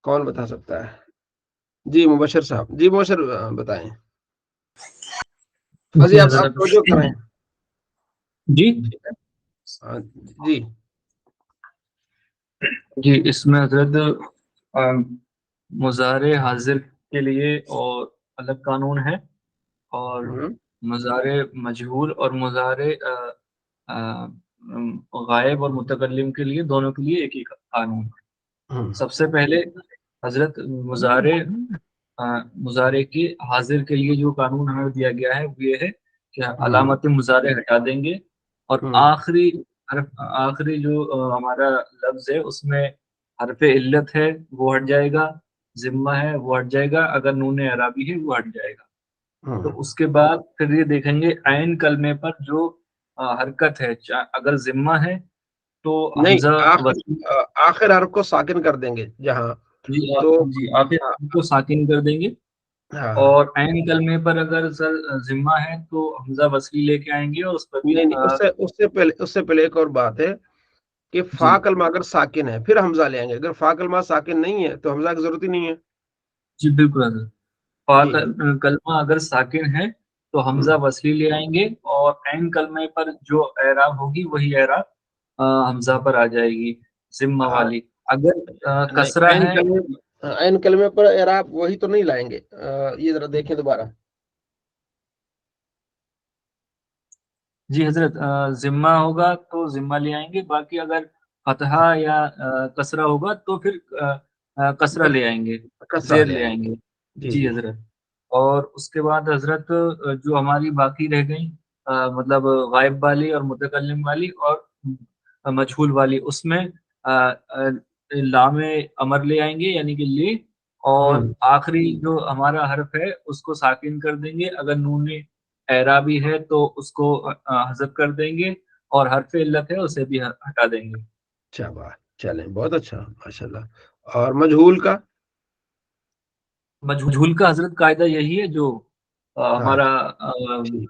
کون بتا سکتا ہے؟ جی مبشر صاحب، جی مبشر بتائیں. فضی جی آپ حضرت توجہ کریں. جی ٹھیک ہے. ہاں، جی جی اس میں حضرت مضارع حاضر کے لیے اور الگ قانون ہے، اور ہوں، مضارع مجہول اور مضارع غائب اور متکلم کے لیے، دونوں کے لیے ایک ہی قانون ہے۔ ہوں، سب سے پہلے حضرت مضارع کی حاضر کے لیے جو قانون ہمیں دیا گیا ہے وہ یہ ہے کہ علامت مضارع ہٹا دیں گے، اور ہوں، آخری جو ہمارا لفظ ہے اس میں حرف علت ہے وہ ہٹ جائے گا، ذمہ ہے وہ ہٹ جائے گا، اگر نون اعرابی ہے وہ ہٹ جائے گا۔ ہوں. تو اس کے بعد پھر یہ دیکھیں گے عین کلمے پر جو حرکت ہے، اگر ذمہ ہے تو نہیں، حمزہ آخر وصل، آخر حرف کو ساکن کر دیں گے جہاں. جی تو جی آپ ان کو ساکن کر دیں گے، ہاں، اور عین کلمے پر اگر ذمہ ہے تو حمزہ وصلی لے کے آئیں گے، اور اس پر بھی نہیں نہیں، اس سے پہلے ایک اور بات ہے کہ جی فا کلمہ اگر ساکن ہے پھر حمزہ لے آئیں گے، اگر فا کلمہ ساکن نہیں ہے تو حمزہ کی ضرورت ہی نہیں ہے. جی بالکل حضرت، فا جی. کلمہ اگر ساکن ہے تو ہوں. حمزہ وصلی لے آئیں گے، اور عین کلمے پر جو اعراب ہوگی وہی اعراب حمزہ پر آ جائے گی، ذمہ ہاں، والی۔ اگر نہیں، کسرہ ہے، عین کلمے پر اعراب وہی تو نہیں لائیں گے. یہ ذرا دیکھیں دوبارہ. جی حضرت ذمہ ہوگا تو ذمہ لے آئیں گے، باقی اگر فتحہ یا کسرہ ہوگا تو پھر کسرہ لے آئیں گے، کسرہ زیر لے لے آئیں آئیں گے. گے۔ جی جی جی. حضرت، اور اس کے بعد حضرت جو ہماری باقی رہ گئیں مطلب غائب والی اور متکلم والی اور مجہول والی، اس میں لام امر لے آئیں گے یعنی کہ لے، اور ہوں. آخری جو ہمارا حرف ہے اس کو ساکن کر دیں گے، اگر نون اعرابی ہے تو اس کو حذف کر دیں گے، اور حرف علت ہے اسے بھی ہٹا دیں گے۔ اچھا بات، چلیں بہت اچھا ماشاء اللہ. اور مجہول کا؟ مجہول کا حضرت قاعدہ یہی ہے جو ہاں، ہمارا ٹھیک.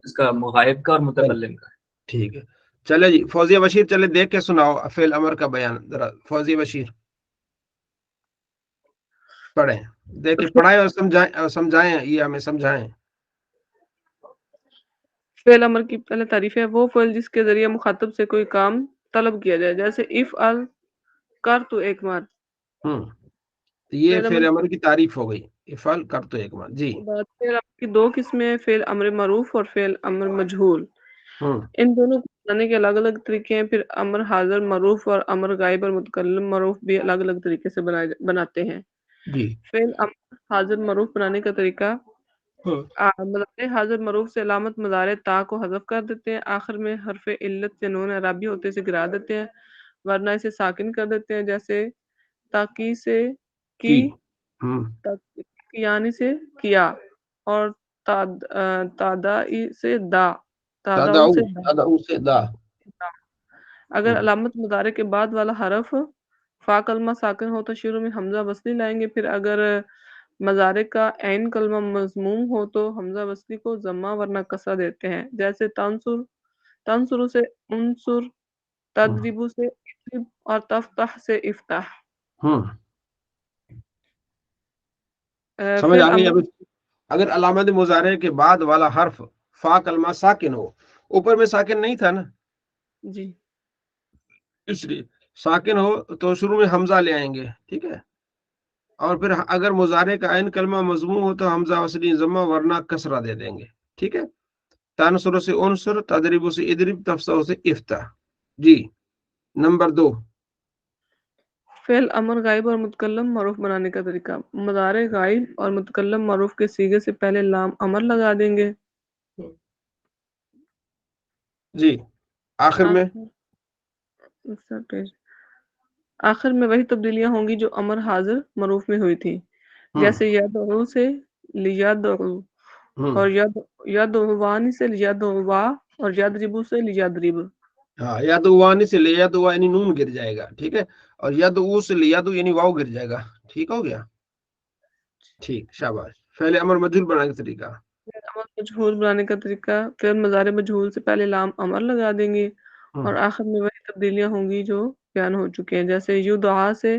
اس کا غائب کا اور چل، متکلم کا ہے۔ ٹھیک ہے. چلے جی فوزیہ بشیر، چلے دیکھ کے سناؤ فعل امر کا بیان ذرا. فوزیہ بشیر پڑھیں، دیکھیں، پڑھائیں اور سمجھائیں یہ ہمیں سمجھائیں. فعل امر کی پہلے تعریف ہے وہ فعل جس کے ذریعے مخاطب سے کوئی کام طلب کیا جائے، جیسے افعل، کر تو ایک مرد۔ تو یہ فعل امر فعل امر کی تعریف ہو گئی. افعل کر تو ایک بار. جی. بعد فعل امر کی دو قسمیں ہیں، فعل امر معروف اور فعل امر مجہول۔ ہوں. ان دونوں کو بنانے کے الگ الگ طریقے ہیں، پھر امر حاضر معروف اور امر غائب اور متکلم معروف بھی الگ الگ طریقے سے بناتے ہیں۔ جی. فعل امر حاضر معروف بنانے کا طریقہ، ہاں. مضارع حاضر معروف سے علامت مضارع تا کو حذف کر دیتے ہیں، آخر میں حرف علت سے نون اعرابی ہوتے سے گرا دیتے ہیں، ورنہ اسے ساکن کر دیتے ہیں، جیسے تاکی سے کی، ہوں. یعنی سے کیا، اور تادائی سے دا، تاداؤ سے دا۔ تدعو سے دا. اگر علامت مضارع کے بعد والا حرف فا کلمہ ساکن ہو تو شروع میں حمزہ وصلی لائیں گے، پھر اگر مضارع کا عین کلمہ مضموم ہو تو حمزہ وصلی کو ضمہ ورنہ کسرہ دیتے ہیں، جیسے تنصر، تنصر سے انصر، تدرب سے اضرب، اور تفتح سے افتح۔ ہوں. سمجھ فعل آ گئی امر، اب؟ اگر علامت مضارع کے بعد والا حرف فا کلمہ ساکن ہو، اوپر میں ساکن نہیں تھا نا، جی اس لیے ساکن ہو تو شروع میں حمزہ لے آئیں گے. ٹھیک ہے. اور پھر اگر مضارع کا عین کلمہ مضموم ہو تو حمزہ وصلی ضمہ ورنہ کسرہ دے دیں گے. ٹھیک ہے. تنصر سے انصر، تضرب سے ادرب، تفصح سے افتح. جی. نمبر 2. فعل امر غائب اور متکلم معروف بنانے کا طریقہ، مضارع غائب اور متکلم معروف کے صیغے سے پہلے لام امر لگا دیں گے، جی. آخر میں آخر میں وہی تبدیلیاں ہوں گی جو امر حاضر معروف میں ہوئی تھی، جیسے یدعو سے لیدعو، ہوں. اور یدعوانی سے لیدعوا، اور یضربو سے لیضرب۔ ہاں، یدوانی سے لے یدوا یعنی نون گر جائے گا. ٹھیک ہے. اور یدعو سے لے یدو یعنی واو گر جائے گا. ٹھیک ہو گیا. ٹھیک، شاباش. فعل امر مجہول بنانے کا طریقہ. فعل امر مجہول بنانے کا طریقہ، فعل مضارع مجہول سے پہلے لام امر لگا دیں گے، ہوں. اور آخر میں وہی تبدیلیاں ہوں گی جو بیان ہو چکے ہیں، جیسے یدعا سے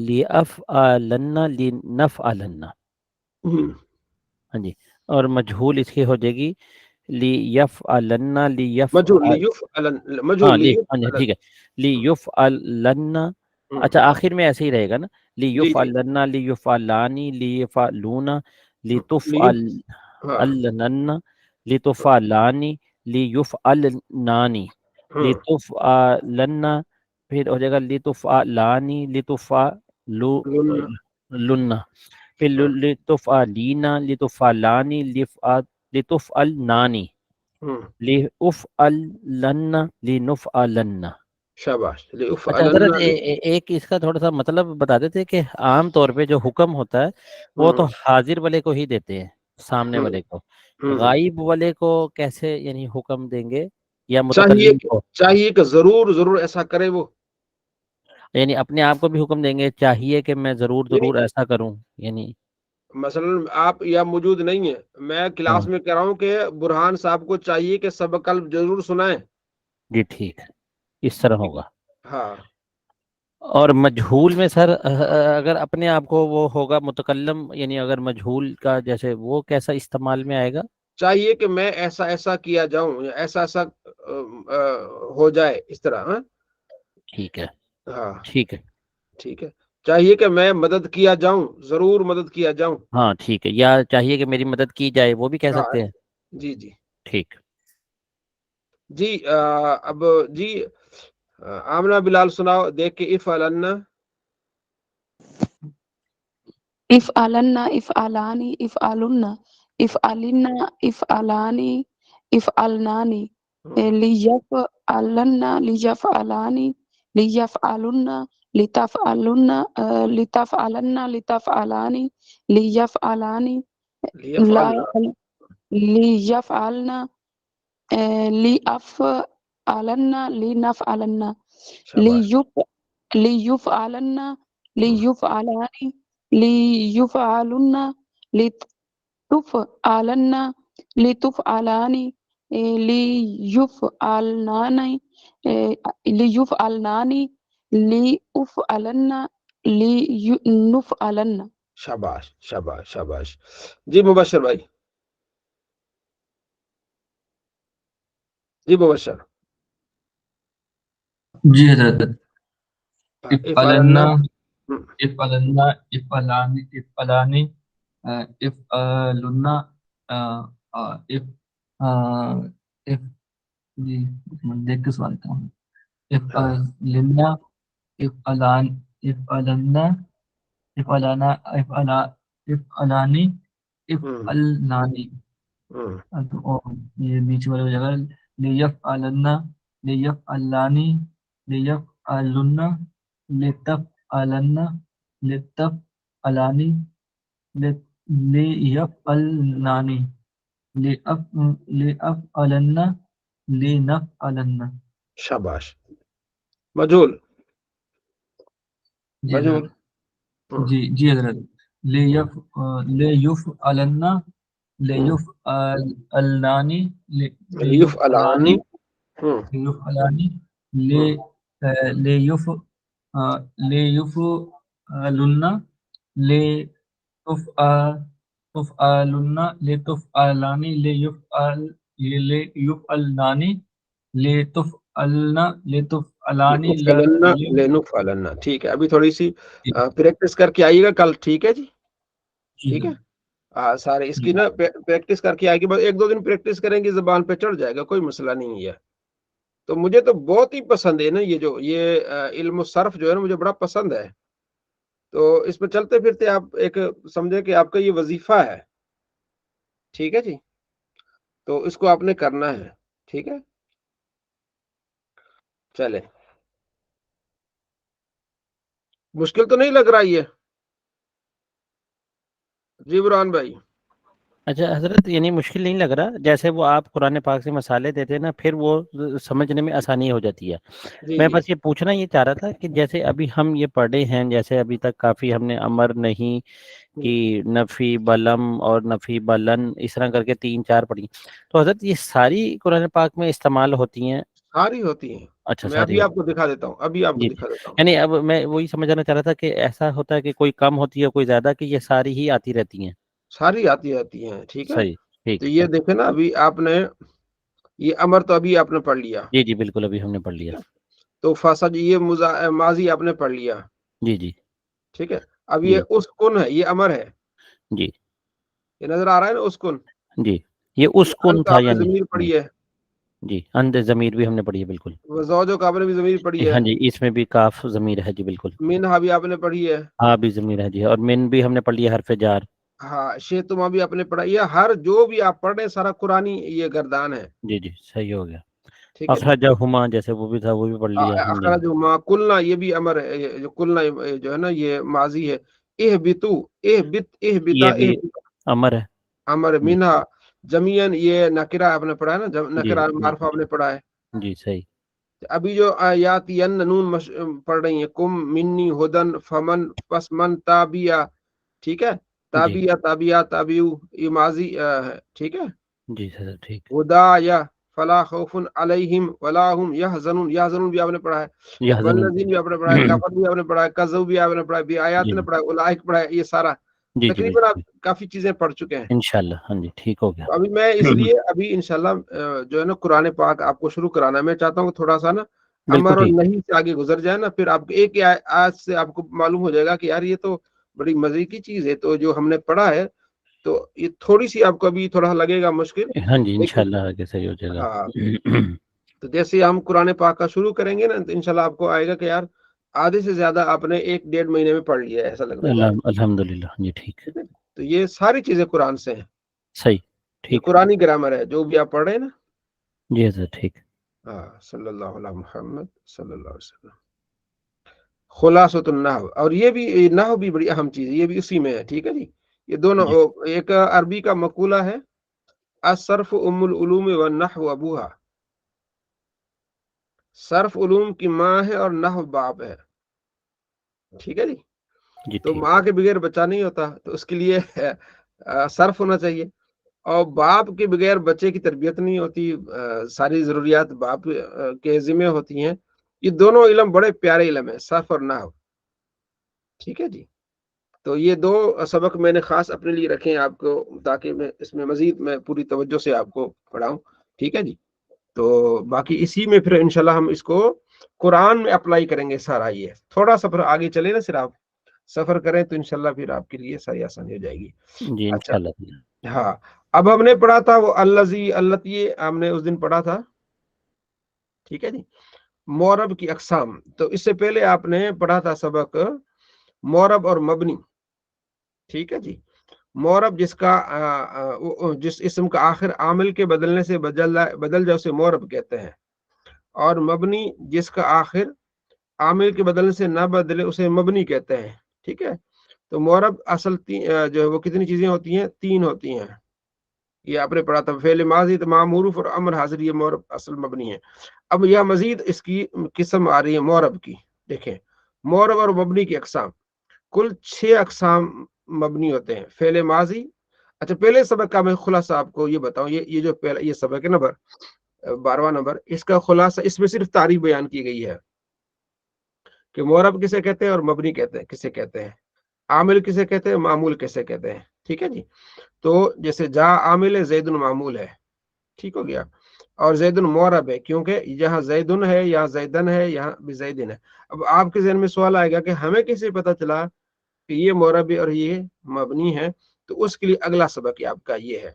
لیفعلن لنفعلن. ہاں جی. اور مجہول اس کی ہو جائے گی لیفعلن مجهول ہاں جی ٹھیک ہے لیفعلن. اچھا آخر میں ایسے ہی رہے گا نا جی لیفعلن لیفعلانی لیفعلون ہاں لتفعلن لتفعلانی لیفعلنانی لتفعلن. پھر ہو جائے گا لتفعلانی لتفعلن. پھر لتفعلین لتفعلانی لتفعلنانی لأفعلن لنفعلن. شاباش. اچھا حضرت ایک اس کا تھوڑا سا مطلب بتا دیتے کہ عام طور پہ جو حکم ہوتا ہے وہ تو حاضر والے کو ہی دیتے ہیں سامنے والے کو. غائب والے کو کیسے یعنی حکم دیں گے یا متکلم کو؟ چاہیے کہ ضرور ایسا کرے وہ. یعنی اپنے آپ کو بھی حکم دیں گے چاہیے کہ میں ضرور ایسا کروں یعنی مثلا آپ یا موجود نہیں ہیں, میں کلاس میں کہہ رہا ہوں کہ برہان صاحب کو چاہیے کہ سبق کل ضرور سنائیں. جی ٹھیک ہے اس طرح ہوگا. ہاں. اور مجہول میں سر اگر اپنے آپ کو وہ ہوگا متکلم یعنی اگر مجہول کا جیسے وہ کیسا استعمال میں آئے گا؟ چاہیے کہ میں ایسا کیا جاؤں یا ایسا ہو جائے اس طرح. ہاں ٹھیک ہے. ہاں ٹھیک ہے. ٹھیک ہے. چاہیے کہ میں مدد کیا جاؤں, ضرور مدد کیا جاؤں. ہاں ٹھیک ہے. یا چاہیے کہ میری مدد کی جائے وہ بھی کہہ سکتے ہیں. جی جی ٹھیک. جی اب جی آمنہ بلال سناؤ دیکھ کے افعلن. افعلن افعلانی افعلن افعلن افعلانی افعلنانی لیفعلن لیفعلانی لیفعلن لتفعلن لتفعلن لتفعلانی لیفعلانی لیفعلن لیفعلن لنفعلن لیفعلن لیفعلانی لیفعلن لتفعلن لتفعلانی لیفعلنانی لیفعلنانی لیفعلن لنفعلن. شاباش شاباش شاباش. جی مبشر بھائی. جی مبشر. جی حضرت. افعلن افعلن افعلانی افعلانی افعلن جی دیکھ کے سوال کرتا ہوں. افعلن افعلان افعلن افعلانا افعلانی افعلنانی. یہ نیچے والی جگہ لیفعلن لیفعلانی لیفعلن لتفعلن لتفعلانی لیفعلنانی لیفعلن لنفعلن. شاباش. مجہول. جی حضرت. لیفعلن لیفعلنانی لیفعلانی لیفعلانی لیفعلن لیفعلن لتفعلانی لیفعلنانی لتفعلن لتفعلانی لنفعلن. ٹھیک ہے. ابھی تھوڑی سی پریکٹس کر کے آئیے گا کل. ٹھیک ہے جی. ٹھیک ہے. سارے اس کی نا پریکٹس کر کے آئے گی. بس 1-2 دن پریکٹس کریں گے زبان پہ چڑھ جائے گا, کوئی مسئلہ نہیں ہے. تو مجھے تو بہت ہی پسند ہے نا یہ علم الصرف جو ہے نا مجھے بڑا پسند ہے. تو اس پہ چلتے پھرتے آپ ایک سمجھے کہ آپ کا یہ وظیفہ ہے. ٹھیک ہے جی. تو اس کو آپ نے کرنا ہے. ٹھیک ہے. چلے. مشکل تو نہیں لگ رہا یہ؟ جی برہان بھائی. اچھا حضرت یعنی مشکل نہیں لگ رہا, جیسے وہ آپ قرآن پاک سے مسالے دیتے ہیں نا پھر وہ سمجھنے میں آسانی ہو جاتی ہے. میں بس یہ پوچھنا یہ چاہ رہا تھا کہ جیسے ابھی ہم یہ پڑھے ہیں, جیسے ابھی تک کافی ہم نے امر نہیں کی, نفی بلم اور نفی بلن اس طرح کر کے 3-4 پڑھی, تو حضرت یہ ساری قرآن پاک میں استعمال ہوتی ہیں؟ ساری ہوتی ہیں. اچھا میں ابھی ساری آپ کو دکھا دیتا ہوں، ابھی آپ کو جی دکھا دیتا ہوں. یعنی اب میں وہی سمجھانا چاہ رہا تھا کہ ایسا ہوتا ہے کہ کوئی کم ہوتی ہے کوئی زیادہ، کہ یہ ساری ہی آتی رہتی ہیں؟ ساری آتی ہیں، ٹھیک ہے. صحیح، ٹھیک تو یہ ہے. دیکھیں نا، ابھی آپ نے یہ امر تو ابھی آپ نے پڑھ لیا، جی جی بالکل ابھی ہم نے پڑھ لیا. تو فسج یہ ماضی آپ نے پڑھ لیا، جی جی ٹھیک ہے. اب جی یہ اسکن ہے، یہ امر ہے، جی یہ نظر آ رہا ہے نا اسکن. جی یہ یہ اسکن انت تھا آپ نے یعنی ضمیر پڑھی ہے، جی اند ضمیر بھی ہم نے پڑھی ہے بالکل. زوجو کا آپ نے بھی ضمیر پڑھی ہے، ہاں جی اس میں بھی کاف ضمیر ہے جی بالکل. منہا بھی آپ نے پڑھی ہے، ہاں بھی ضمیر ہے جی، اور من بھی ہم نے پڑھ لیا حرف جار. ہاں شیتما بھی آپ نے پڑھا. یہ ہر جو بھی آپ پڑھ رہے ہیں سارا قرآنی یہ گردان ہے، جی جی صحیح ہو گیا. ٹھیک ہے. اخرجہما جیسے وہ بھی تھا وہ بھی پڑھ لیا ہم نے. اخرجہما کلنا یہ بھی امر ہے، یہ جو کلنا جو ہے نا یہ ماضی ہے. اہبتو اہبتا یہ بھی امر ہے امر. جی منہا جمیعن یہ نکرہ آپ نے پڑھا ہے نا، جی نکرہ جی معرفہ آپ نے پڑھا ہے. جی صحیح. ابھی جو آیات نون پڑھ رہی ہیں، کم منی ہدن فمن پس من تابیا، ٹھیک ہے. جی تابیا تابیا تابیو یہ ماضی ہے، ٹھیک ہے. جی سر ٹھیک. ہدا یا فلا خوف علیہم ولا هم یحزنون، یحزنون بھی آپ نے پڑھا ہے. یہ ضرور. والذین بھی آپ نے پڑھا ہے، کفر بھی آپ نے پڑھا ہے، کذب بھی آپ نے پڑھا ہے، بھی آیات جی نے پڑھا ہے، اولئک پڑھا ہے. یہ سارا جی جی تقریباً آپ بالکل کافی چیزیں پڑھ چکے ہیں. انشاءاللہ. ہاں جی ٹھیک ہو گیا. تو ابھی میں اس لیے ابھی انشاءاللہ جو ہے نا قرآن پاک آپ کو شروع کرانا ہے. میں چاہتا ہوں کہ تھوڑا سا نا بالکل امر اور ٹھیک. نہیں سے آگے گزر جائے نا، پھر آپ ایک ہی آیت سے آپ کو معلوم ہو جائے گا کہ یار یہ تو بڑی مزے کی چیز ہے. تو جو ہم نے پڑھا ہے تو یہ تھوڑی سی آپ کو ابھی تھوڑا لگے گا مشکل، ہاں جی لیکن انشاءاللہ آگے صحیح ہو جائے گا. ہاں. تو جیسے ہم قرآن پاک کا شروع کریں گے نا تو انشاءاللہ آپ کو آئے گا کہ یار آدھے سے زیادہ آپ نے 1-1.5 مہینے میں پڑھ لیا ہے، ایسا لگنے لگے. الحمدللہ. جی ٹھیک. ٹھیک ہے. تو یہ ساری چیزیں قرآن سے ہیں، صحیح یہ ٹھیک. قرآنی گرامر ہے جو بھی آپ پڑھ رہے ہیں نا. جی سر ٹھیک. ہاں صلی اللہ علیہ محمد صلی اللہ علیہ وسلم. خلاصۃ النحو، اور یہ بھی نحو بھی بڑی اہم چیز ہے، یہ بھی اسی میں ہے، ٹھیک ہے جی. یہ دونوں جی ایک عربی کا مقولہ ہے، الصرف ام العلوم والنحو ابوہا. صرف علوم کی ماں ہے اور نحو باپ ہے، ٹھیک ہے جی. جی تو ٹھیک. ماں کے بغیر بچہ نہیں ہوتا، تو اس کے لیے صرف ہونا چاہیے. اور باپ کے بغیر بچے کی تربیت نہیں ہوتی، ساری ضروریات باپ کے ذمہ ہوتی ہیں. یہ دونوں علم بڑے پیارے علم ہیں، صرف اور نحو، ٹھیک ہے جی. تو یہ دو سبق میں نے خاص اپنے لیے رکھے ہیں آپ کو، تاکہ میں اس میں مزید میں پوری توجہ سے آپ کو پڑھاؤں، ٹھیک ہے جی. تو باقی اسی میں پھر انشاءاللہ ہم اس کو قرآن میں اپلائی کریں گے سارا. یہ تھوڑا سا پھر آگے چلے نا، صرف آپ سفر کریں تو انشاءاللہ پھر آپ کے لیے ساری آسانی ہو جائے گی. جی اچھا انشاءاللہ. ہاں، اب ہم نے پڑھا تھا وہ التی ہم نے اس دن پڑھا تھا، ٹھیک ہے جی. مورب کی اقسام. تو اس سے پہلے آپ نے پڑھا تھا سبق مورب اور مبنی، ٹھیک ہے جی. مورب جس اسم کا آخر عامل کے بدلنے سے بدل جائے اسے مورب کہتے ہیں، اور مبنی جس کا آخر عامل کے بدلنے سے نہ بدلے اسے مبنی کہتے ہیں، ٹھیک ہے. تو مورب اصل جو ہے وہ کتنی چیزیں ہوتی ہیں؟ 3 ہوتی ہیں. یہ آپ نے پڑھا تھا، فعل ماضی تمام حروف اور امر حاضر، یہ مورب اصل مبنی ہے. اب یہ مزید اس کی قسم آ رہی ہے مورب کی. دیکھیں مورب اور مبنی کی اقسام، کل 6 اقسام مبنی ہوتے ہیں. فعل ماضی، اچھا پہلے سبق کا میں خلاصہ آپ کو یہ بتاؤں، یہ جو پہلا یہ سبق ہے نمبر 12واں نمبر، اس کا خلاصہ اس میں صرف تعریف بیان کی گئی ہے کہ مورب کسے کہتے ہیں اور مبنی کسے کہتے ہیں، عامل کسے کہتے ہیں، معمول کسے کہتے ہیں، ٹھیک ہے جی. تو جیسے جا عامل ہے، زید معمول ہے، ٹھیک ہو گیا. اور زید مورب ہے کیونکہ یہاں زیدن ہے، یہاں زیدن ہے، یہاں بھی زیدن ہے. اب آپ کے ذہن میں سوال آئے گا کہ ہمیں کیسے پتا چلا کہ یہ مورب ہے اور یہ مبنی ہے؟ تو اس کے لیے اگلا سبق آپ کا یہ ہے.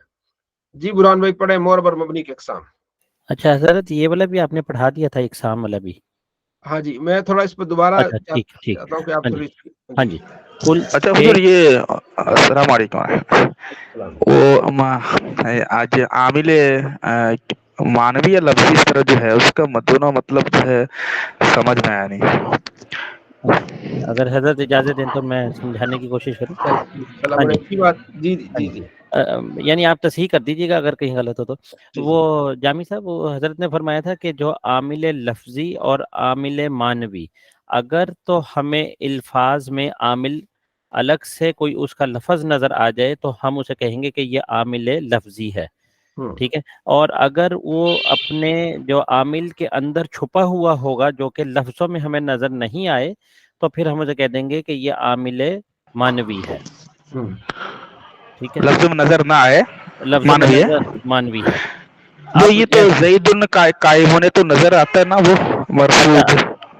جی برہان بھائی پڑھے مورب اور مبنی کے اقسام. اچھا حضرت یہ والا بھی آپ نے پڑھا دیا تھا اقسام والا بھی؟ ہاں جی، میں تھوڑا اس پہ دوبارہ اچھا ٹھیک ٹھیک. چاہتا ہوں کہ آپ ہاں جی تھوڑی ہاں جی. کل اچھا حضور یہ السلام علیکم. وہ آج عامل مانوی یا لفظی اس طرح جو ہے اس کا دونوں مطلب جو ہے سمجھ میں آیا نہیں. اگر حضرت اجازت دیں تو میں سمجھانے کی کوشش کروں. چلو ہاں بڑے جی اچھی بات. جی ہاں جی جی. جی یعنی آپ تصحیح کر دیجیے گا اگر کہیں غلط ہو تو. جی وہ جامی صاحب وہ حضرت نے فرمایا تھا کہ جو عامل لفظی اور عامل مانوی، اگر تو ہمیں الفاظ میں عامل الگ سے کوئی اس کا لفظ نظر آ جائے تو ہم اسے کہیں گے کہ یہ عامل لفظی ہے. ٹھیک ہے. اور اگر وہ اپنے جو عامل کے اندر چھپا ہوا ہوگا جو کہ لفظوں میں ہمیں نظر نہیں آئے تو پھر ہم اسے کہہ دیں گے کہ یہ عامل مانوی ہے. ٹھیک ہے, لفظ میں نظر نہ آئے لفظوں میں مانوی ہے. نظر مانوی ہے. جو اب یہ تو زید قائم ہونے تو نظر آتا ہے نا وہ مرفوع.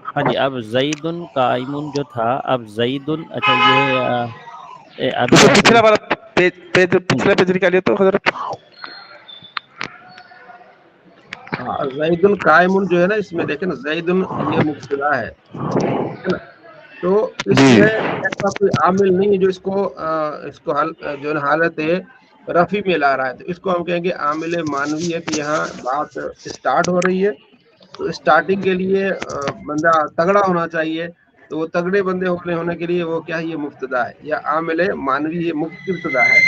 ہاں جی, اب زید قائم جو تھا, اب زید, اچھا یہ اب اس پچھلا والا پچھلا پیج نکالیے تو حضرت. زید قائم جو ہے نا, اس میں دیکھیں نا زید یہ مبتدا ہے نا, تو اس جی میں ایسا کوئی عامل نہیں ہے جو اس کو جو ہے حالت رفی میں لا رہا ہے, تو اس کو ہم کہیں گے عامل مانوی ہے کہ یہاں بات اسٹارٹ ہو رہی ہے, تو اسٹارٹنگ کے لیے بندہ تگڑا ہونا چاہیے, تو وہ تگڑے بندے ہونے کے لیے وہ کیا ہے, یہ مبتدا ہے, یا عامل مانوی یہ ابتدا ہے.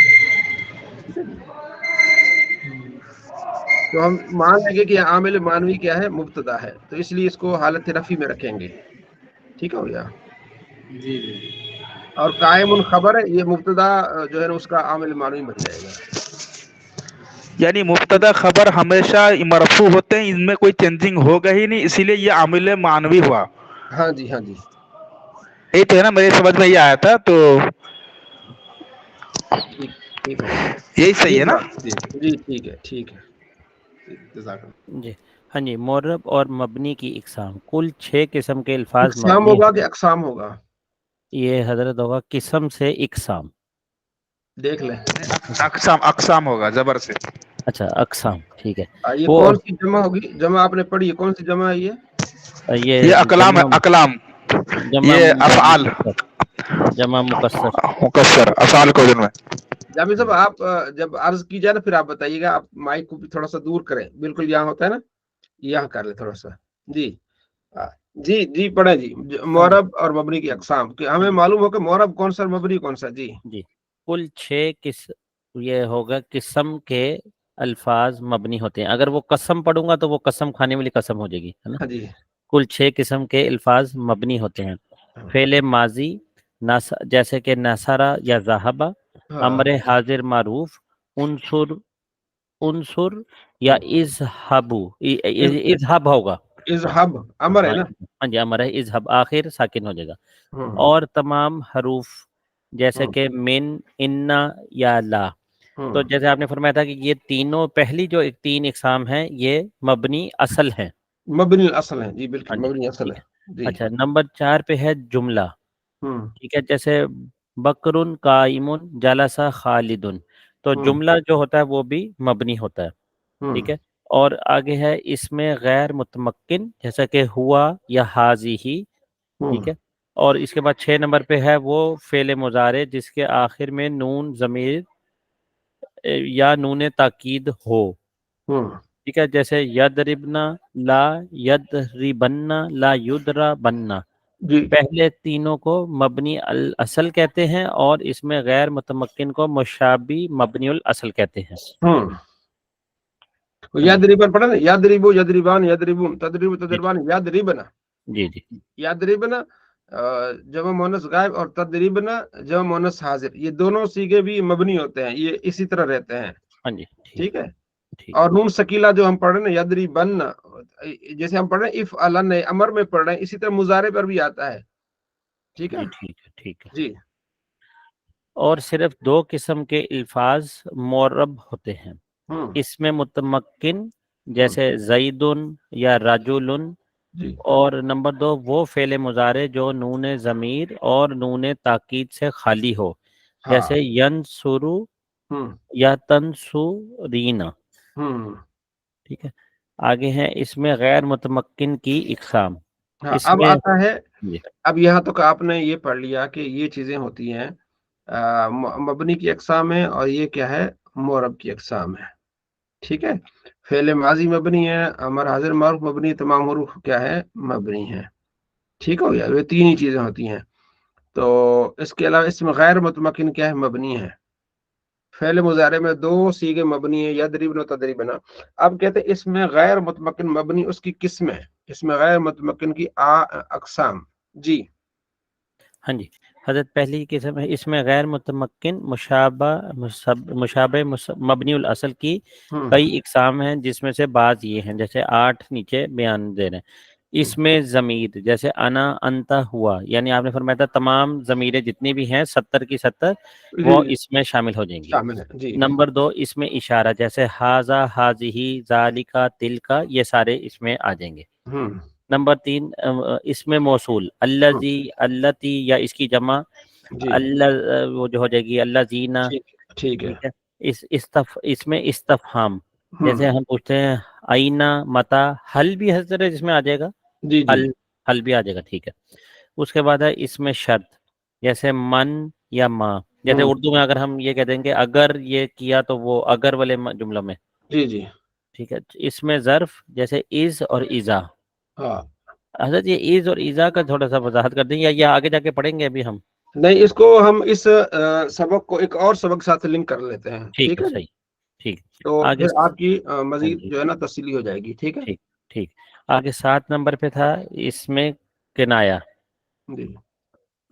ٹھیک ہے جی, تو ہم مان لیں گے کہ عامل مانوی کیا ہے, مبتدا ہے, تو اس لیے اس کو حالت رفی میں رکھیں گے. ٹھیک ہو گیا. جی جی. اور قائم خبر ہے, یہ مبتدا جو ہے نا اس کا عامل مانوی بن جائے گا. یعنی مبتدا خبر ہمیشہ مرفوع ہوتے ہیں, ان میں کوئی چینجنگ ہوگا ہی نہیں, اسی لیے یہ عامل مانوی ہوا. ہاں جی ہاں جی, یہی تو ہے نا, میری سمجھ میں یہ آیا تھا, تو ٹھیک ہو گیا. یہی صحیح ہے نا. جی ٹھیک ہے, ٹھیک ہے, جزاک اللہ. جی ہاں جی. معرب اور مبنی کی اقسام, کل 6 قسم کے الفاظ اقسام مبنی ہوگا کہ اقسام ہوگا, یہ حضرت ہوگا قسم سے اقسام. دیکھ لیں. اقسام ہوگا زبر سے. اچھا اقسام, ٹھیک ہے. یہ وہ کون سی جمع ہوگی, جمع آپ نے پڑھی ہے, کون سی جمع ہے یہ اقلام ہے, اقلام جمع یہ افعال مکسر, جمع مکسر. مکسر افعال کو جن میں. جامی صاحب آپ جب عرض کی جائے نا پھر آپ بتائیے گا, آپ مائک کو بھی تھوڑا سا دور کریں, بالکل یہاں ہوتا ہے نا, یہاں کر لیں تھوڑا سا. جی جی جی پڑھیں جی. معرب اور مبنی کی اقسام, کہ ہمیں معلوم ہو کہ معرب کون سا, مبنی کون سا. جی جی, کل 6 یہ ہوگا قسم کے الفاظ مبنی ہوتے ہیں. اگر وہ قسم پڑھوں گا تو وہ قسم کھانے والی قسم ہو جائے گی, ہے نا. ہاں جی, کل 6 قسم کے الفاظ مبنی ہوتے ہیں. فعل ماضی جیسے کہ نصرہ یا ذہبہ, امر حاضر معروف, انصر یا اذهب ہوگا. اذهب امر ہے نا. ہاں جی, امر ہے. اذهب آخر ساکن ہو جائے گا. اور تمام حروف جیسے کہ من, انا یا لا. تو جیسے آپ نے فرمایا تھا کہ یہ تینوں پہلی جو 3 اقسام ہیں یہ مبنی اصل ہیں, مبنی اصل ہیں. جی بالکل ہاں جی, مبنی اصل ٹھیک ہے. ہے. جی اچھا, نمبر 4 پہ ہے جملہ. ٹھیک ہے, جیسے بکرن قائم جلسہ خالدن, تو جملہ جو ہوتا ہے وہ بھی مبنی ہوتا ہے. ٹھیک ہے. اور آگے ہے اس میں غیر متمکن, جیسا کہ ہوا یا حاضی ہی. ٹھیک ہے. اور اس کے بعد 6 نمبر پہ ہے وہ فعل مضارع جس کے آخر میں نون ضمیر یا نون تاکید ہو. ٹھیک ہے, جیسے یدربنا, لا یدربنا, لا یدربنا. جی پہلے تینوں کو مبنی الاصل کہتے ہیں, اور اس میں غیر متمکن کو مشابہ مبنی الاصل کہتے ہیں. یادریبن پڑھا نا, یادریبو یادریبان یادریبون تدریب تدریبان یادریبنا. جی جی یادریبنا جمع مونس غائب, اور تدریبنا جمع مونس حاضر, یہ دونوں سیغے بھی مبنی ہوتے ہیں, یہ اسی طرح رہتے ہیں. ہاں جی, ٹھیک ہے. ٹھیک اور نون سکیلا جو ہم پڑھ رہے ہیں نا, یدریبن, جیسے ہم پڑھ رہے ہیں اف علن امر میں پڑھ رہے ہیں, اسی طرح مضارع پر بھی آتا ہے. ٹھیک ہے جی, ٹھیک ہے, ٹھیک ہے. جی. اور صرف 2 قسم کے الفاظ معرب ہوتے ہیں. اس میں متمکن جیسے زیدن یا رجلن, جی اور نمبر 2 وہ فعل مضارع جو نون ضمیر اور نون تاکید سے خالی ہو, جیسے ینصرو یا تنصرینا. ٹھیک ہے. آگے ہیں اس میں غیر متمکن کی اقسام. اس اب میں آتا ہے, اب یہاں تک آپ نے یہ پڑھ لیا کہ یہ چیزیں ہوتی ہیں مبنی کی اقسام ہے, اور یہ کیا ہے, معرب کی اقسام ہے. ٹھیک ہے. فعل ماضی مبنی ہے, امر حاضر معروف مبنی, تمام حروف کیا ہے, مبنی ہے. ٹھیک ہو گیا. یہ 3 ہی چیزیں ہوتی ہیں. تو اس کے علاوہ اس میں غیر متمکن کیا ہے, مبنی ہے. فعل مضارع میں 2 سیغے مبنی ہے, یدربن و تدریبنا. اب کہتے ہیں اس میں غیر متمکن مبنی, اس کی قسمیں, اس میں غیر متمکن کی اقسام. جی ہاں جی, حضرت پہلی قسم ہے اس میں غیر متمکن مشابہ مبنی الاصل کی کئی اقسام ہیں، جس میں سے بعض یہ ہیں جیسے 8 نیچے بیان دے رہے ہیں۔ اس میں ضمیر جیسے انا انتا ہوا، یعنی آپ نے فرمایا تھا تمام ضمیریں جتنی بھی ہیں 70 کی 70 وہ اس میں شامل ہو جائیں گی۔ شامل ہے جی۔ نمبر 2 اس میں اشارہ جیسے ہاذا ہاذہی ذالکا تلکا، یہ سارے اس میں آ جائیں گے۔ نمبر 3 اس میں موصول الذی اللتی یا اس کی جمع اللہ وہ جو ہو جائے گی الذین، ٹھیک ہے۔ اس میں استفہام جیسے ہم پوچھتے ہیں آئینہ متا، حل بھی حضرت اس میں آ جائے گا، جی جی حل بھی آ جائے گا، ٹھیک ہے۔ اس کے بعد ہے اس میں شرط جیسے من یا ما، جیسے اردو میں اگر ہم یہ کہہ دیں گے اگر یہ کیا تو وہ، اگر والے جملوں میں، جی جی ٹھیک ہے۔ اس میں ظرف جیسے از اور ایزا۔ ہاں حضرت یہ ایز اور ایزا کا تھوڑا سا وضاحت کر دیں یا آگے جا کے پڑھیں گے ابھی ہم؟ نہیں، اس کو ہم اس سبق کو ایک اور سبق ساتھ لنک کر لیتے ہیں، ٹھیک ہے۔ صحیح، ٹھیک۔ تو آگے پھر آپ کی مزید جو ہے نا تسلی ہو جائے گی، ٹھیک ہے۔ ٹھیک ٹھیک۔ آگے 7 نمبر پہ تھا اس میں کنایا۔ جی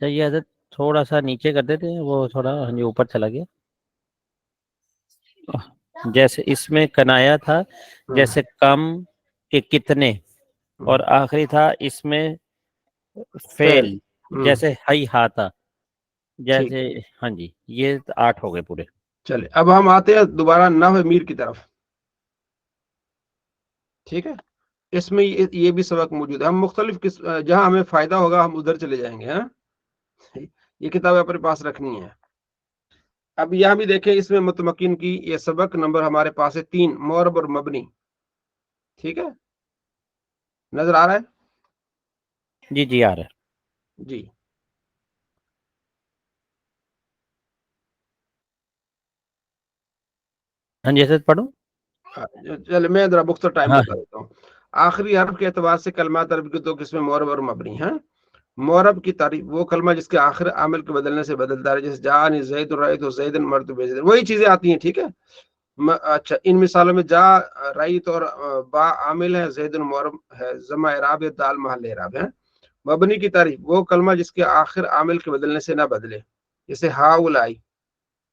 چلیے حضرت تھوڑا سا نیچے کر دیتے ہیں، وہ تھوڑا اوپر چلا گیا۔ جیسے اس میں کنایا تھا جیسے کم کے کتنے، اور آخری تھا اس میں فعل جیسے ہی ہاتا، جیسے ہاں جی، یہ 8 ہو گئے پورے۔ چلے اب ہم آتے ہیں دوبارہ نحو میر کی طرف، ٹھیک ہے۔ اس میں یہ بھی سبق موجود ہے، ہم مختلف جہاں ہمیں فائدہ ہوگا ہم ادھر چلے جائیں گے، ہاں یہ کتابیں اپنے پاس رکھنی ہے۔ اب یہاں بھی دیکھیں اس میں متمکن کی یہ سبق نمبر ہمارے پاس ہے 3، معرب اور مبنی، ٹھیک ہے، نظر آ رہا ہے؟ جی جی آ رہا ہے جی۔ ہاں جی حضرت پڑھو۔ چلے میں ذرا مختصر ٹائم بتا دیتا ہوں۔ آخری حرف کے اعتبار سے کلمات عرب کی 2 قسمیں معرب اور مبنی ہیں۔ معرب کی تعریف وہ کلمہ جس کے آخر عامل کے بدلنے سے بدلتا ہے، جیسے جاءنی زید رأیت زیدن مرت بزید، وہی چیزیں آتی ہیں، ٹھیک ہے۔ اچھا، ان مثالوں میں جا رأیت اور با عامل ہے، زید معرب ہے، ضمہ اعراب ہے، دال محل اعراب ہے۔ مبنی کی تعریف وہ کلمہ جس کے آخر عامل کے بدلنے سے نہ بدلے، جیسے ہاؤلائی،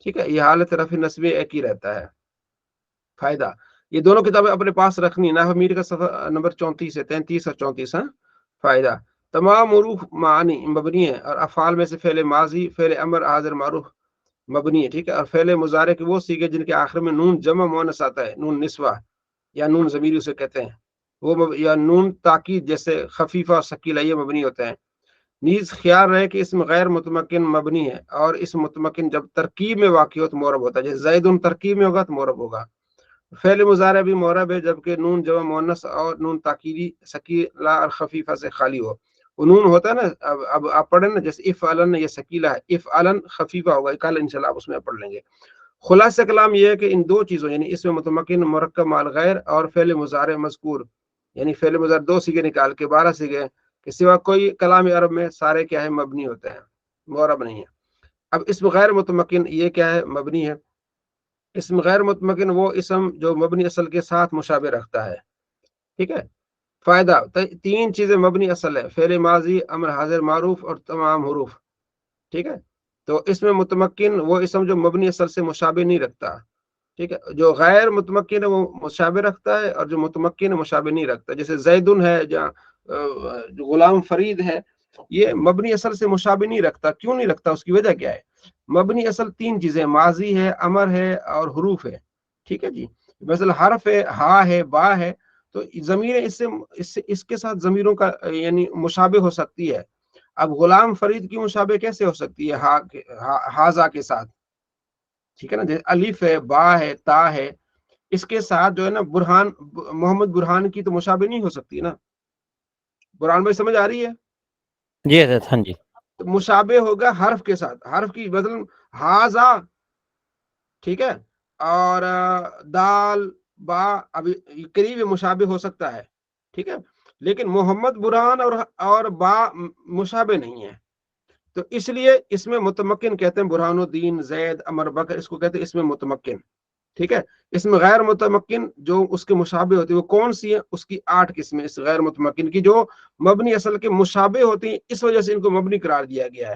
ٹھیک ہے، یہ حالت رفع نصب ایک ہی رہتا ہے۔ فائدہ، یہ دونوں کتابیں اپنے پاس رکھنی، نحو میر کا صفحہ نمبر 34 ہے، 33 اور 34 ہے۔ فائدہ، تمام حروف معانی مبنی ہے، اور افعال میں سے فعل ماضی، فعل امر، حاضر معروف مبنی ہے، ٹھیک ہے، اور فعل مضارع کے وہ سیغے جن کے آخر میں نون جمع مؤنث آتا ہے، نون نسوہ یا نون ضمیر اسے کہتے ہیں، وہ یا نون تاکید جیسے خفیفہ اور ثقیلہ، یہ مبنی ہوتے ہیں۔ نیز خیال رہے کہ اسم غیر متمکن مبنی ہے، اور اس متمکن جب ترکیب میں واقع ہو تو معرب ہوتا ہے، جیسے زیدن ترکیب میں ہوگا تو معرب ہوگا۔ فعل مضارع بھی معرب ہے جبکہ نون جمع مؤنث اور نون تاکیدی ثقیلہ اور خفیفہ سے خالی ہو۔ وہ نون ہوتا ہے نا، اب آپ پڑھیں نا، جیسے افعلن، یہ ثقیلہ ہے، افعلن خفیفہ ہوگا، کل انشاءاللہ آپ اس میں پڑھ لیں گے۔ خلاصہ کلام یہ ہے کہ ان 2 چیزوں یعنی اس میں متمکن مرکب مال غیر اور فعل مضارع مذکور، یعنی فعل مضارع 2 سیغے نکال کے 12 سیغے کے سوا کوئی کلام عرب میں سارے کیا ہے، مبنی ہوتے ہیں، معرب نہیں ہے۔ اب اسم غیر متمکن یہ کیا ہے، مبنی ہے۔ اسم غیر متمکن وہ اسم جو مبنی اصل کے ساتھ مشابہ رکھتا ہے، ٹھیک ہے۔ فائدہ، 3 چیزیں مبنی اصل ہے، فعل ماضی، امر حاضر معروف اور تمام حروف، ٹھیک ہے۔ تو اس میں متمکن وہ اسم جو مبنی اصل سے مشابہ نہیں رکھتا، ٹھیک ہے۔ جو غیر متمکن ہے وہ مشابہ رکھتا ہے، اور جو متمکن ہے مشابہ نہیں رکھتا، جیسے زیدن ہے، جو غلام فرید ہے، یہ مبنی اصل سے مشابہ نہیں رکھتا۔ کیوں نہیں رکھتا؟ اس کی وجہ کیا ہے؟ مبنی اصل 3 چیزیں، ماضی ہے، امر ہے اور حروف ہے، ٹھیک ہے جی۔ مثلا حرف ہے، ہا ہے، با ہے، تو ضمیریں اس کے ساتھ ضمیروں کا یعنی مشابہ ہو سکتی ہے۔ اب غلام فرید کی مشابہ کیسے ہو سکتی ہے؟ ہاذا کے ساتھ، ٹھیک ہے نا۔ جیسے الف ہے، با ہے، تا ہے، اس کے ساتھ جو ہے نا برہان، محمد برہان کی تو مشابہ نہیں ہو سکتی نا۔ برہان بھائی سمجھ آ رہی ہے؟ جی حضرت، ہاں جی۔ تو مشابہ ہوگا حرف کے ساتھ، حرف کی مثلا ہاذا، ٹھیک ہے، اور دال با ابھی قریب مشابہ ہو سکتا ہے، ٹھیک ہے، لیکن محمد برہان اور با مشابہ نہیں ہے۔ تو اس لیے اس میں متمکن کہتے ہیں برہان الدین، زید، امر، بکر، اس کو کہتے ہیں اس میں متمکن، ٹھیک ہے۔ اس میں غیر متمکن جو اس کے مشابہ ہوتی ہے وہ کون سی ہے؟ اس کی 8 قسمیں اس غیر متمکن کی، جو مبنی اصل کے مشابہ ہوتی ہیں، اس وجہ سے ان کو مبنی قرار دیا گیا ہے۔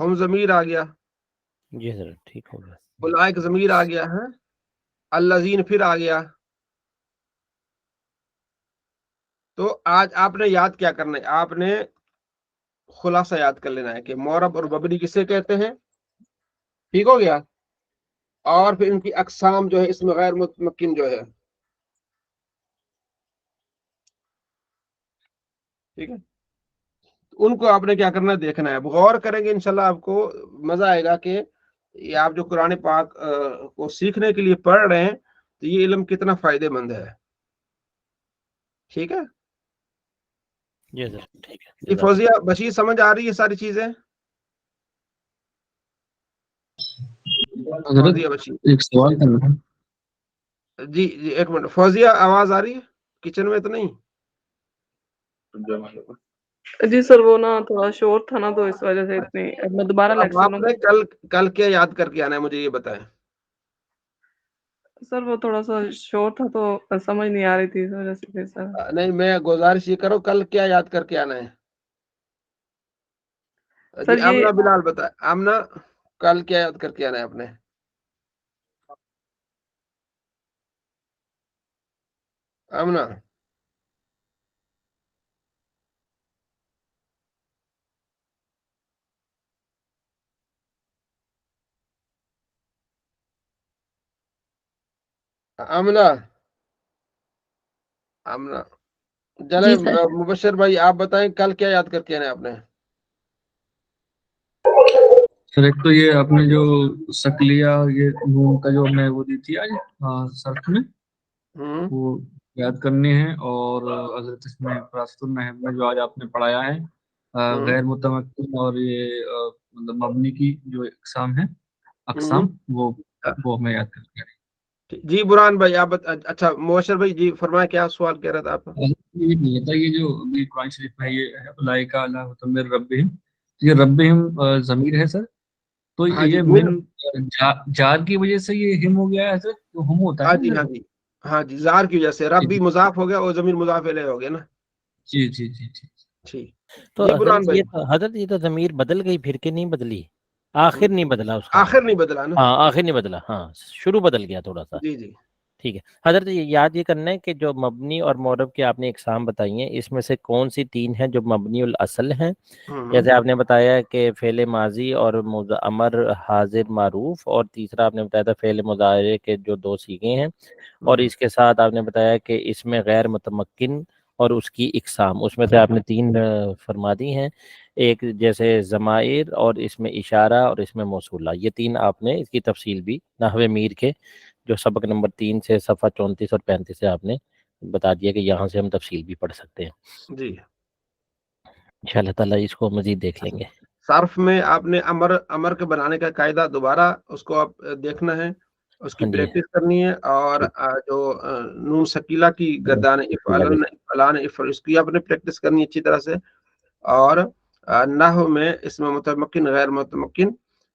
ہم ضمیر آ گیا, جی حضرت ٹھیک ہو گیا. اولئک ضمیر آ گیا ہے, الذین پھر آ گیا. تو آج آپ نے یاد کیا کرنا ہے, آپ نے خلاصہ یاد کر لینا ہے کہ معرب اور مبنی کسے کہتے ہیں. ٹھیک ہو گیا. اور پھر ان کی اقسام جو ہے اس میں غیر متمکن جو ہے, ٹھیک ہے, ان کو آپ نے کیا کرنا ہے دیکھنا ہے. اب غور کریں گے انشاءاللہ آپ کو مزہ آئے گا کہ یہ آپ جو قرآن پاک کو سیکھنے کے لیے پڑھ رہے ہیں تو یہ علم کتنا فائدے مند ہے. ٹھیک ہے جی حضرت ٹھیک ہے. جی فوزیہ بشیر سمجھ آ رہی ہے ساری چیزیں؟ فوزیہ بشیر ایک سوال کرنا ہے. جی ایک منٹ, فوزیہ آواز آ رہی ہے؟ کچن میں تو نہیں؟ جی سر وہ نا تھوڑا شور تھا نا تو اس وجہ سے اتنی, میں دوبارہ اب آپ لیکچر نے کل کیا یاد کر کے آنا ہے مجھے یہ بتائیں. سر وہ تھوڑا سا شور تھا تو سمجھ نہیں آ رہی تھی اس وجہ سے. پھر سر نہیں میں گزارش یہ کرو کل کیا یاد کر کے آنا ہے. سر جی یہ آمنہ بلال بتائیں, آمنہ کل کیا یاد کر کے آنا ہے آپ نے؟ آمنہ آمنہ آمنہ چلے جی سر مبشر بھائی آپ بتائیں کل کیا یاد کر کے آنا ہے آپ نے؟ سر ایک تو یہ آپ نے جو شکلیہ یہ نون کا جو ہم نے وہ دی تھی آج سرخ میں وہ یاد کرنے ہیں, اور حضرت اس میں فراست النحو میں جو آج آپ نے پڑھایا ہے غیر متمکن اور یہ مطلب مبنی کی جو اقسام ہے اقسام وہ ہمیں یاد کرنے ہیں. جی برہان بھائی آپ اچھا مبشر بھائی جی فرمائیں کیا سوال کہہ رہا تھا آپ؟ یہ نہیں تھا, یہ جو ابھی قرآن شریف میں یہ ہے اولئک علی ہدی من ربہم, یہ ربہم ضمیر ہے سر, تو ہاں جی یہ من جار کی وجہ سے یہ ہم ہو گیا ہے سر, تو ہم ہوتا ہے ہاں نا جی سر. ہاں جی ہاں جی زار کی وجہ سے رب بھی مضاف ہو گیا اور ضمیر مضاف الیہ ہو گیا نا. جی جی جی جی ٹھیک. تو جی برہان بھائی حضرت یہ تو ضمیر بدل گئی پھر کے نہیں بدلی, آخر نہیں بدلا اس کا. آخر نہیں بدلا نا. ہاں آخر نہیں بدلا, ہاں شروع بدل گیا تھوڑا سا. جی جی ٹھیک ہے حضرت, یہ یاد یہ کرنا ہے کہ جو مبنی اور معرب کے آپ نے اقسام بتائی ہیں اس میں سے کون سی تین ہیں جو مبنی الاصل ہیں. جیسے آپ نے بتایا کہ فعل ماضی اور امر حاضر معروف, اور تیسرا آپ نے بتایا تھا فعل مضارع کے جو دو صیغے ہیں, اور اس کے ساتھ آپ نے بتایا کہ اس میں غیر متمکن اور اس کی اقسام, اس میں سے آپ نے تین فرما دی ہیں. ایک جیسے ضمائر اور اس میں اشارہ اور اس میں موصولہ, یہ تین آپ نے اس کی تفصیل بھی نحو میر کے جو سبق نمبر 3 سے صفحہ 34 اور 35 سے آپ نے بتا دیا کہ یہاں سے ہم تفصیل بھی پڑھ سکتے ہیں. جی ان شاء اللہ تعالیٰ اس کو مزید دیکھ لیں گے. صرف میں آپ نے امر کے بنانے کا قاعدہ دوبارہ اس کو آپ دیکھنا ہے, اس کی ہاں جی پریکٹس کرنی ہے, اور جو نون سکیلا کی گردان افعلن افعلان اس کی آپ نے پریکٹس کرنی ہے اچھی طرح سے. اور نحو میں اس میں متمکن غیر متمکن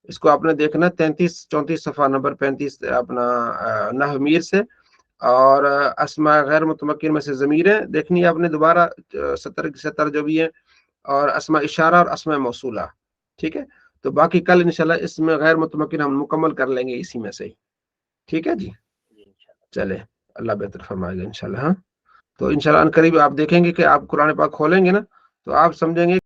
اس کو آپ نے دیکھنا 33-34 صفحہ نمبر 35 اپنا نحو میر سے. اور اسماء غیر متمکن میں سے ضمیریں دیکھنی ہے آپ نے دوبارہ 70 جو بھی ہے, اور اسماء اشارہ اور اسماء موصولہ. ٹھیک ہے, تو باقی کل انشاءاللہ اس میں غیر متمکن ہم مکمل کر لیں گے اسی میں سے. ٹھیک ہے جی, چلے اللہ بہتر فرمائے گا انشاءاللہ. ہاں تو انشاءاللہ قریب آپ دیکھیں گے کہ آپ قرآن پاک کھولیں گے نا تو آپ سمجھیں گے